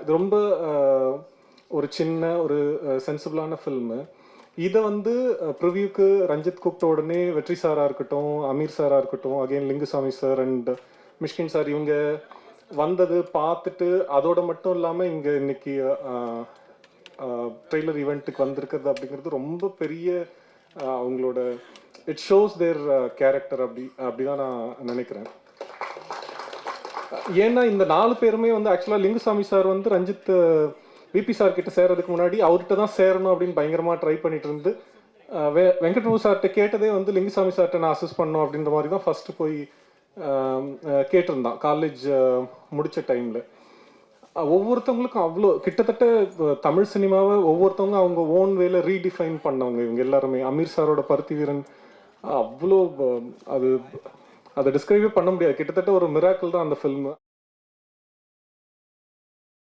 இது ரொம்ப ஒரு சின்ன ஒரு சென்சிபிளான ஃபில்மு. இதை வந்து ப்ரிவியூக்கு ரஞ்சித் கூப்பிட்ட உடனே வெற்றி சாராக இருக்கட்டும், அமீர் சாராக இருக்கட்டும், again Lingusamy sir and Mysskin sir இவங்க வந்தது பார்த்துட்டு அதோட மட்டும் இல்லாமல் இங்கே இன்னைக்கு ட்ரெய்லர் ஈவெண்ட்டுக்கு வந்திருக்கிறது அப்படிங்கிறது ரொம்ப பெரிய அவங்களோட இட் ஷோஸ் தேர் கேரக்டர் அப்படிதான் நான் நினைக்கிறேன். ஏன்னா இந்த 4 பேருமே வந்து ஆக்சுவலாக லிங்குசாமி சார் வந்து ரஞ்சித் விபி சார் கிட்ட சேர்றதுக்கு முன்னாடி அவர்கிட்ட தான் சேரணும் அப்படின்னு பயங்கரமாக ட்ரை பண்ணிட்டு இருந்து வெங்கட்பிரபு சார்கிட்ட கேட்டதே வந்து லிங்குசாமி சார்கிட்ட நான் அசஸ் பண்ணோம் அப்படின்ற மாதிரி தான் ஃபர்ஸ்ட் போய் கேட்டிருந்தான் காலேஜ் முடிச்ச டைமில். ஒவ்வொருத்தவங்களுக்கும் அவ்வளோ கிட்டத்தட்ட தமிழ் சினிமாவை ஒவ்வொருத்தவங்க அவங்க ஓன் வேல ரீடிஃபைன் பண்ணவங்க இவங்க எல்லாருமே. அமீர் சாரோட பருத்தி வீரன் அவ்வளோ அது அதை டிஸ்கிரைபே பண்ண முடியாது, கிட்டத்தட்ட ஒரு மிராக்கிள் தான் அந்த ஃபில்மு.